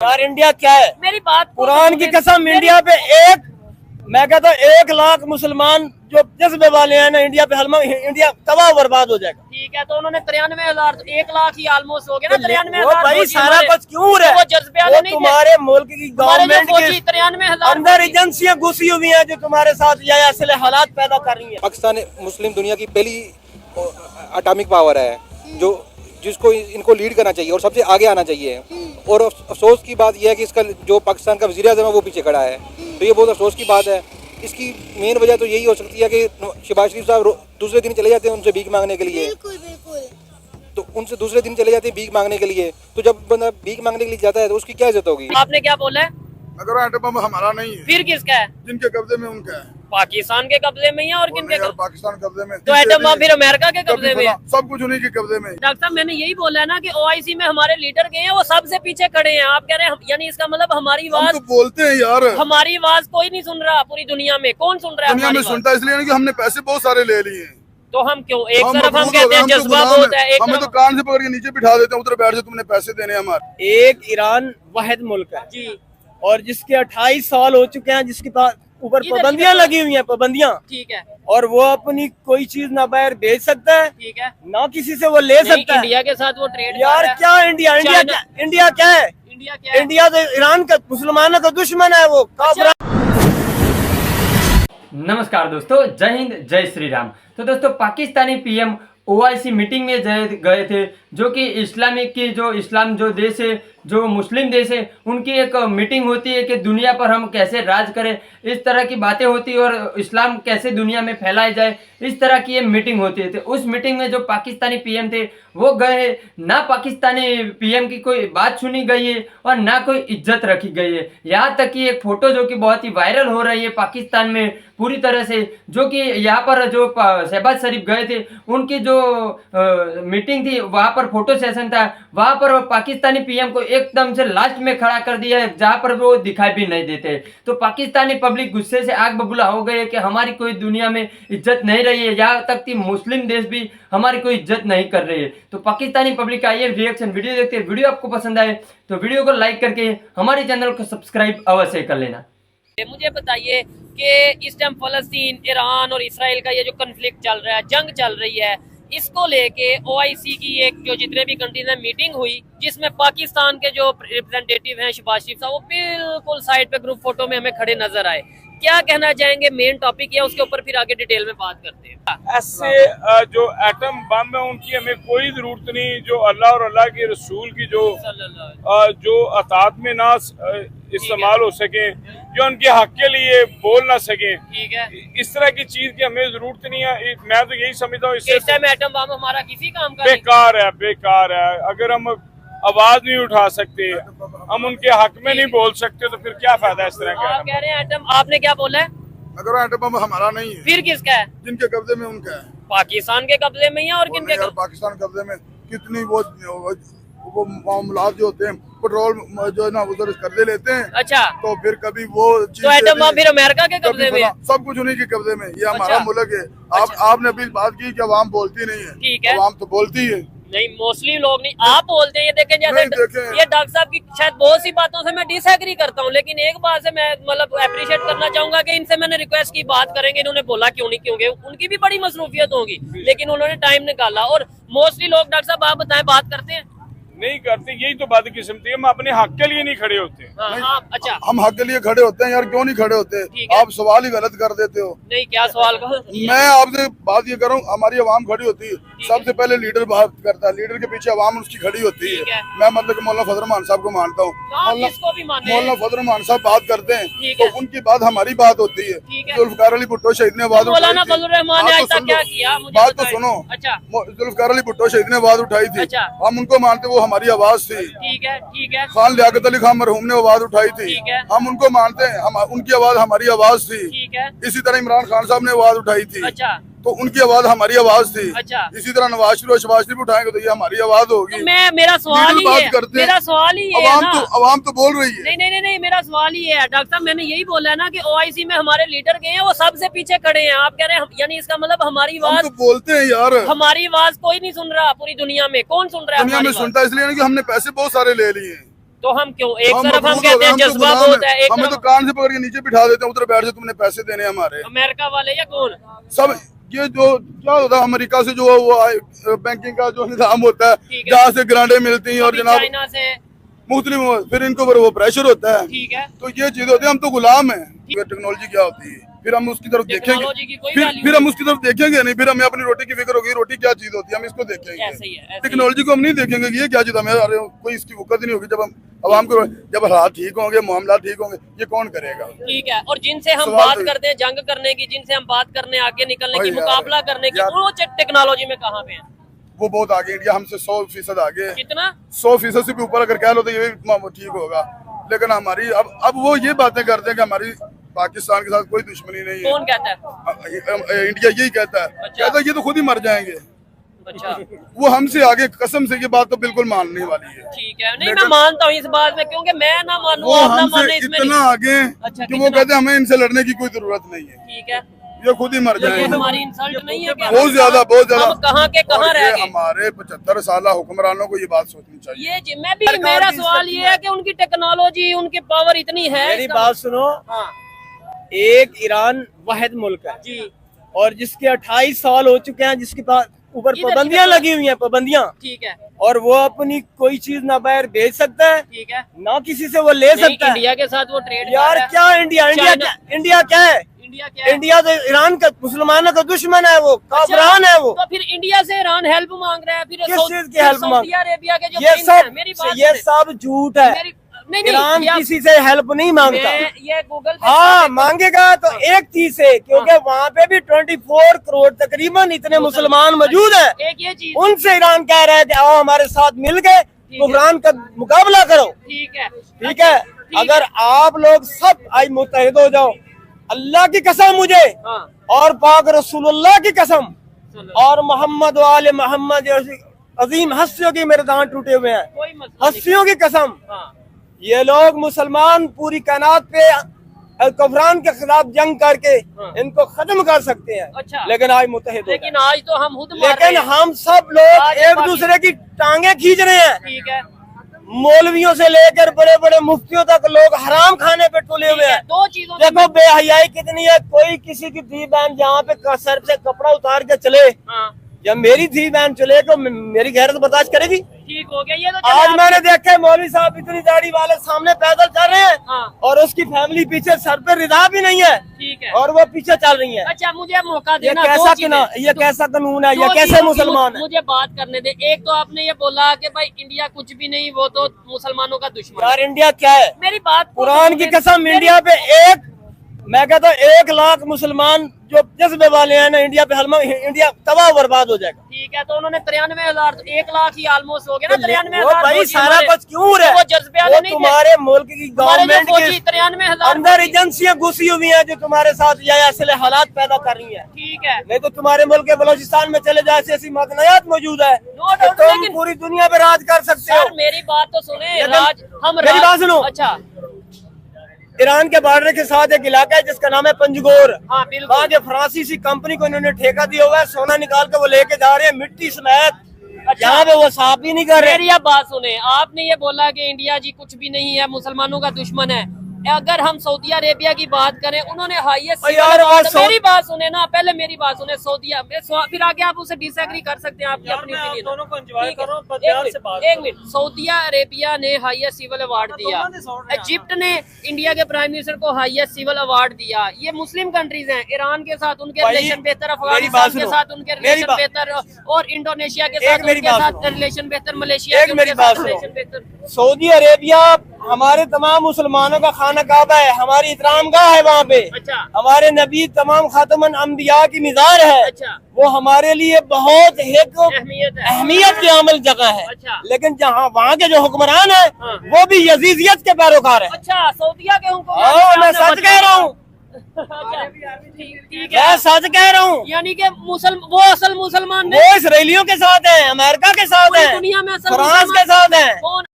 यार इंडिया क्या है? मेरी बात कुरान की कसम, इंडिया पे मैं कहता हूँ 1 लाख मुसलमान जो जज्बे वाले हैं ना, इंडिया पे इंडिया तबाह बर्बाद हो जाएगा। ठीक है, तो उन्होंने 93,000 तो 1 लाख ही ऑलमोस्ट हो गया ना। 93,000 भाई सारा कुछ क्यों है? वो जज्बे वाले नहीं थे। तुम्हारे मुल्क की गवर्नमेंट के 93,000 अंदर एजेंसियां घुसी हुई हैं जो तुम्हारे साथ ये असले हालात पैदा कर रही हैं। पाकिस्तान मुस्लिम दुनिया की पहली एटॉमिक पावर है जिसको इनको लीड करना चाहिए और सबसे आगे आना चाहिए। और अफसोस की बात यह है कि इसका जो पाकिस्तान का वज़ीर आज़म है वो पीछे खड़ा है, तो ये बहुत अफसोस की बात है। इसकी मेन वजह तो यही हो सकती है कि शहबाज शरीफ साहब दूसरे दिन चले जाते हैं उनसे भीख मांगने के लिए। बिल्कुल। तो उनसे दूसरे दिन चले जाते हैं भीख मांगने के लिए, तो जब बंदा भीख मांगने के लिए जाता है तो उसकी क्या इज्जत होगी? आपने क्या बोला है? अगर एटम बम हमारा नहीं है, फिर किसका है? जिनके कब्जे में उनका है। पाकिस्तान के कब्जे में ही है और किनके कब्जे? पाकिस्तान कब्जे में। तो एटम बम फिर अमेरिका के कब्जे में है? सब कुछ उन्हीं के कब्जे में। डॉक्टर साहब, मैंने यही बोला है ना कि OIC में हमारे लीडर गए हैं, वो सबसे पीछे खड़े हैं। आप कह रहे हैं यानी इसका मतलब हमारी हम आवाज तो बोलते हैं यार, हमारी आवाज कोई नहीं सुन रहा पूरी दुनिया में। कौन सुन रहा है? दुनिया में सुनता है इसलिए कि हमने पैसे बहुत सारे ले लिए हैं। तो हम क्यों एक हम तरफ हम मजबूर हो कहते गए, हैं हम तो जज्बा गुलाम बहुत हैं। है, एक हमें तो तरफ कान से पकड़ के नीचे बिठा देते हैं, उधर बैठ जाओ, तुमने पैसे देने हैं हमारे। एक ईरान वाहिद मुल्क है जी, और जिसके 28 साल हो चुके हैं, जिसके पास ऊपर इधर- पाबंदियां इधर- लगी हुई हैं, पाबंदियां, ठीक है, और वो अपनी कोई चीज ना बाहर भेज सकता है ठीक है। ना किसी से वो ले नहीं, सकता है। इंडिया के साथ वो ट्रेड यार क्या इंडिया इंडिया चाइना- क्या इंडिया क्या है? इंडिया क्या है? इंडिया तो ईरान का मुसलमानों का दुश्मन है, वो काफिर। नमस्कार दोस्तों, जय हिंद, जय श्री राम। तो दोस्तों, पाकिस्तानी पीएम OIC मीटिंग में गए थे, जो कि इस्लामिक की इस्लाम जो देश है, जो मुस्लिम देश है, उनकी एक मीटिंग होती है कि दुनिया पर हम कैसे राज करें, इस तरह की बातें होती है और इस्लाम कैसे दुनिया में फैलाया जाए, इस तरह की ये मीटिंग होती है। तो उस मीटिंग में जो पाकिस्तानी पीएम थे वो गए, ना पाकिस्तानी पीएम की कोई बात सुनी गई है और ना कोई इज्जत रखी गई है। यहाँ तक कि एक फोटो जो कि बहुत ही वायरल हो रही है पाकिस्तान में पूरी तरह से, जो कि यहाँ पर जो शहबाज शरीफ गए थे उनकी जो मीटिंग थी वहाँ पर फोटो सेशन था, वहाँ पर पाकिस्तानी पीएम को एकदम से लास्ट में खड़ा कर दिया है जहाँ पर वो दिखाई भी नहीं देते। तो पाकिस्तानी पब्लिक गुस्से से आग बबूला हो गई है कि हमारी कोई दुनिया में इज्जत नहीं रही है, यहाँ तक कि मुस्लिम देश भी हमारी कोई इज्जत नहीं कर रही है। तो पाकिस्तानी पब्लिक का ये रिएक्शन वीडियो देखते हैं। वीडियो आपको पसंद आए तो वीडियो को लाइक करके हमारे चैनल को सब्सक्राइब अवश्य कर लेना। मुझे बताइए कि इस टाइम फलस्तीन, ईरान और इसराइल का ये जो कन्फ्लिक्ट चल रहा है, जंग चल रही है, इसको लेके OIC की एक जो जितने भी कंट्रीज में मीटिंग हुई, जिसमें पाकिस्तान के जो रिप्रेजेंटेटिव हैं शहबाज शरीफ साहब, वो बिल्कुल साइड पे ग्रुप फोटो में हमें खड़े नजर आए। क्या कहना चाहेंगे? मेन टॉपिक है, उसके ऊपर फिर आगे डिटेल में बात करते हैं। ऐसे जो एटम बम है उनकी हमें कोई जरूरत नहीं। जो अल्लाह और अल्लाह के रसूल की जो अतात में ना इस्तेमाल हो सके, जो उनके हक के लिए बोल ना सके, ठीक है, इस तरह की चीज की हमें जरूरत नहीं है। मैं तो यही समझता हूँ इससे टाइम एटम बम हमारा किसी काम का नहीं। बेकार है। अगर हम आवाज नहीं उठा सकते, हम उनके हक में नहीं बोल सकते, तो फिर क्या फायदा इस तरह आप कह रहे हैं एटम, आपने क्या बोला है? अगर एटम बम हमारा नहीं है, फिर किसका है? जिनके कब्जे में उनका है। पाकिस्तान के कब्जे में ही है और किनके यार पाकिस्तान कब्जे में कितनी वो मामलात जो होते हैं, पेट्रोल जो है ना उधर कर्जे लेते हैं। अच्छा, तो फिर कभी वो तो एटम बम फिर अमेरिका के कब्जे में है? सब कुछ उन्हीं के कब्जे में। ये हमारा अच्छा। मुल्क है। आपने अभी बात की कि अवाम बोलती नहीं है। ठीक है, अवाम तो बोलती है। नहीं, मोस्टली लोग नहीं, आप बोलते हैं। ये देखें, जैसे नहीं देखें। ये डॉक्टर साहब की शायद बहुत सी बातों से मैं डिसएग्री करता हूँ, लेकिन एक बात से मैं मतलब अप्रिशिएट करना चाहूंगा कि इनसे मैंने रिक्वेस्ट की, बात करेंगे। इन्होंने बोला क्यों नहीं, क्योंकि उनकी भी बड़ी मसरूफियत होगी, लेकिन उन्होंने टाइम निकाला। और मोस्टली लोग, डॉक्टर साहब आप बताएं, बात करते हैं नहीं करते। यही तो बात किस्मती है, हम अपने हक के लिए नहीं खड़े होते। हाँ, अच्छा, हम हक के लिए खड़े होते हैं यार, क्यों नहीं खड़े होते? ठीक है। आप सवाल ही गलत कर देते हो। नहीं, क्या सवाल का? मैं आपसे बात ये करूँ, हमारी आवाम खड़ी होती है, सबसे पहले लीडर बात करता है, लीडर के पीछे आवाम उसकी खड़ी होती ठीक है। है। मैं मतलब कि मौलाना फजल रहमान साहब को मानता हूँ। किसको भी माने, मौलाना फजल रहमान साहब बात करते हैं ठीक तो है। उनकी बात हमारी बात होती है। ठीक है। जुल्फकार अली भुट्टो शहीद ने आवाज उठाई मौलाना थी। फजल रहमान ने बात आज तो तक सुन क्या लो। किया? मुझे बात तो बताइए। सुनो। अच्छा, जुल्फकार अली भुट्टो शहीद ने आवाज उठाई थी। अच्छा। हम उनको मानते, वो हमारी आवाज थी। ठीक है, ठीक है, खान लियाकत अली खान मरहूम ने आवाज उठाई थी। ठीक है। हम उनको मानते हैं, हम उनकी आवाज हमारी आवाज थी। ठीक है, इसी तरह इमरान खान साहब ने आवाज उठाई थी। अच्छा, तो उनकी आवाज हमारी आवाज थी। अच्छा। इसी तरह नवाज शरीफ और शहबाज शरीफ उठाएंगे तो ये हमारी आवाज होगी। तो मेरा सवाल ही बात है, करते हैं। मेरा सवाल ही है अवाम ना। अवाम तो बोल रही है। नहीं, मेरा सवाल ही है डॉक्टर साहब, मैंने यही बोला है ना कि OIC में हमारे लीडर गए हैं, वो सबसे पीछे खड़े हैं। आप कह रहे हैं यानी इसका मतलब हमारी हम आवाज, तो बोलते हैं यार, हमारी आवाज कोई नहीं सुन रहा पूरी दुनिया में। कौन सुन रहा है? दुनिया में सुनता है इसलिए कि हमने पैसे बहुत सारे ले लिए हैं। तो हम क्यों एक हम तरफ हम मजबूर हो कहते गए, हैं हम तो जज्बा गुलाम बहुत हैं। है, एक हमें तो तरफ कान से पकड़ के नीचे बिठा देते हैं, उधर बैठ जाओ, तुमने पैसे देने हैं हमारे। अमेरिका वाले या कौन? सब ये जो क्या होता है अमेरिका से जो वो बैंकिंग का जो निजाम होता है, ठीक है। जहाँ से ग्रांटें मिलती हैं और अभी जनाब चाइना से, मुख्तलिफ, फिर इनके ऊपर वो प्रेशर होता है, ठीक है, तो ये चीज होती है। हम तो गुलाम हैं। टेक्नोलॉजी क्या होती है, फिर हम उसकी तरफ देखेंगे, टेक्नोलॉजी की कोई फिर वैल्यू फिर हम उसकी तरफ देखेंगे नहीं, फिर हमें अपनी रोटी की फिक्र होगी, रोटी क्या चीज होती है, हम इसको ऐसे ही है, देखेंगे। ऐसे ही टेक्नोलॉजी को हम नहीं देखेंगे कि ये क्या चीज है, हमें अरे कोई इसकी वक़्त नहीं होगी। जब हम आवाम को, जब हालात ठीक होंगे, मामला ठीक होंगे, ये कौन करेगा? ठीक है। और जिनसे हम सवाल बात तो- करते हैं जंग करने की, जिनसे हम बात करने आगे निकलने की, वही यार, मुकाबला करने की, यार। वो टेक्नोलॉजी में कहाँ पे है? वो बहुत आगे, इंडिया हमसे 100% आगे है। कितना? 100% से भी ऊपर अगर कह लो तो ये भी ठीक होगा। लेकिन हमारी अब वो ये बातें करते हैं कि हमारी पाकिस्तान के साथ कोई दुश्मनी नहीं है। कौन कहता है? इंडिया यही कहता है, अच्छा। कहता है ये तो खुद ही मर जाएंगे। अच्छा, वो हमसे आगे कसम से ये बात तो बिल्कुल मानने वाली है। ठीक है। नहीं, मैं लेकिन- मानता हूँ इस बात में, क्योंकि मैं ना मानूं, वो आप ना हमसे माने, इसमें इतना नहीं। आगे हैं अच्छा, कि वो कितना? कहते हैं हमें इनसे लड़ने की कोई जरूरत नहीं है, ठीक है, ये खुद ही मर ये जाएंगे। हमारी इंसल्ट नहीं है क्या? बहुत ज्यादा, बहुत ज्यादा। हम कहाँ के कहाँ और रह ये गए? हमारे 75 साल हुक्मरानों को ये बात सोचनी चाहिए। ये मैं भी, मेरा सवाल ये है कि उनकी टेक्नोलॉजी, उनकी पावर इतनी है। मेरी इसका- बात सुनो, हाँ एक ईरान वाहिद मुल्क है जी, और जिसके 28 साल हो चुके हैं, जिसके पास ऊपर इधर- पाबंदियां इधर- लगी हुई हैं, पाबंदियां, ठीक है, और वो अपनी कोई चीज ना बाहर बेच सकता है, ठीक है। ना किसी से वो ले नहीं, सकता है। इंडिया के साथ वो ट्रेड यार क्या इंडिया, इंडिया चाइना- क्या, इंडिया क्या है? इंडिया क्या है? इंडिया तो ईरान का, मुसलमानों का दुश्मन है, वो काफरान है वो। तो फिर इंडिया से ईरान हेल्प मांग रहा है, फिर किस सऊ- चीज की हेल्प फिर मांग? सऊदी अरेबिया के जो ये प्रिंस हैं, सब मेरी बात ये सुने। सब झूठ है। मेरी नहीं नहीं, ईरान ये आप- किसी से हेल्प नहीं मांगता। मैं ये गूगल पे हाँ सर्च- मांगेगा तो एक चीज से, क्योंकि वहाँ पे भी 24 करोड़ तकरीबन इतने मुसलमान मौजूद हैं। एक ये चीज, उनसे ईरान कह रहा है कि आओ हमारे साथ मिल के कुफरान का मुकाबला करो। ठीक है, ठीक है, अगर आप लोग सब आज मुत्तहिद हो जाओ, अल्लाह की कसम मुझे हाँ, और पाक रसूलुल्लाह की कसम और मोहम्मद वाले मोहम्मद जैसी अजीम हस्तियों की मेरे दांत टूटे हुए हैं, कोई मसला नहीं। हस्तियों की कसम, हाँ, ये लोग मुसलमान पूरी कायनात पे कुफरान के खिलाफ जंग करके हाँ। इनको खत्म कर सकते हैं। अच्छा। लेकिन आज मुत्तहिद हो लेकिन गए। आज तो हम खुद मार रहे लेकिन हैं। हम सब लोग आज एक पाकि- दूसरे की टांगे खींच रहे हैं। ठीक है, मौलवियों से लेकर बड़े बड़े मुफ्तियों तक लोग हराम खाने पे तुले हुए हैं। दो चीजों से देखो बेहयाई कितनी है, कोई किसी की धी बहन जहाँ पे सर से कपड़ा उतार के चले, हाँ, जब मेरी धी बहन चले तो मेरी गैरत बर्दाश्त करेगी? ठीक हो गया। ये तो चले आज आप- मैंने देखा है मौलवी साहब इतनी दाढ़ी वाले सामने पैदल चल रहे हैं हाँ, और उसकी फैमिली पीछे, सर पे रिदा भी नहीं है ठीक है। और वो पीछे चल रही है। अच्छा, मुझे मौका ये देना, कैसा दो चीजें। ये कैसा कानून है, ये दो कैसे चीजों की मुसलमान है? मुझे बात करने दे। एक तो आपने ये बोला कि भाई इंडिया कुछ भी नहीं, वो तो मुसलमानों का दुश्मन है। यार इंडिया क्या है? मेरी बात को कुरान की सुनो, कसम, मेरी- इंडिया पे मैं कहता हूँ 1 लाख मुसलमान जो जज्बे वाले हैं ना, इंडिया पे इंडिया तबाह बर्बाद हो जाएगा। ठीक है, तो उन्होंने 93,000, 1 लाख ही ऑलमोस्ट हो गया ना। वो 93,000 भाई फौजी सारा हमारे- कुछ क्यों है? वो जज्बे वाले वो नहीं थे। तुम्हारे मुल्क की हमारे जो गवर्नमेंट फौजी के 93,000 अंदर एजेंसियां घुसी हुई हैं जो तुम्हारे साथ ये ऐसे हालात पैदा कर रही हैं। ठीक है, नहीं तो तुम्हारे मुल्क के बलूचिस्तान में चले जाए, ऐसी मदनियात मौजूद है नो कि डाउट, तुम लेकिन पूरी दुनिया पे राज कर सकते सर हो। मेरी बात तो सुने। लेकिन राज हम मेरी राज- बात सुनो। अच्छा, ईरान के बॉर्डर के साथ एक इलाका है जिसका नाम है पंजगोर। हाँ बिल्कुल। वहाँ के फ्रांसीसी कंपनी को इन्होंने ठेका दिया हुआ है, सोना निकाल के वो लेके जा रहे हैं, मिट्टी समेत। अच्छा। यहाँ पे वो साफ ही नहीं कर रहे। मेरी अब बात सुने। आपने ये बोला कि इंडिया जी कुछ भी नहीं है, मुसलमानों का दुश्मन है। अगर हम सऊदी अरेबिया की बात करें, उन्होंने हाईएस्ट यार, मेरी बात सुने ना, पहले मेरी बात सुने। सऊदिया फिर आगे आप उसे डिसएग्री कर सकते हैं, आपकी अपनी ओपिनियन। दोनों को एंजॉय ठीक है। करो, पर प्यार से बात एक मिनट, सऊदी अरेबिया ने हाईएस्ट सिविल अवार्ड दिया, इजिप्ट ने इंडिया के प्राइम मिनिस्टर को हाईएस्ट सिविल अवार्ड दिया। ये मुस्लिम कंट्रीज हैं। ईरान के साथ उनके भाई, रिलेशन बेहतर, मेरी बात अफगानिस्तान के सुनो। साथ उनके मेरी रिलेशन बात- बेहतर, और इंडोनेशिया के एक साथ मेरी उनके बात साथ सुनो। रिलेशन बेहतर, मलेशिया एक के मेरी उनके बात साथ सुनो। रिलेशन बेहतर। सऊदी अरेबिया हमारे तमाम मुसलमानों का खाना काबा है, हमारी इतराम गाह है वहाँ पे। अच्छा, हमारे नबी तमाम खातमन अंबिया की मिज़ार है। अच्छा, वो हमारे लिए बहुत एक अहमियत है। अहमियत की अमल जगह है। अच्छा। लेकिन जहाँ वहाँ के जो हुक्मरान है हाँ। वो भी यजीदियत के पैरोकार है। अच्छा, सऊदिया के हुक्म। हाँ मैं सच कह रहा हूँ, अच्छा, ठीक मैं है। सच कह रहा हूँ। यानी कि वो असल मुसलमान वो इसराइलियों के साथ है, अमेरिका के साथ पूरी है, दुनिया में असल फ्रांस मुसलमान के साथ है। कौन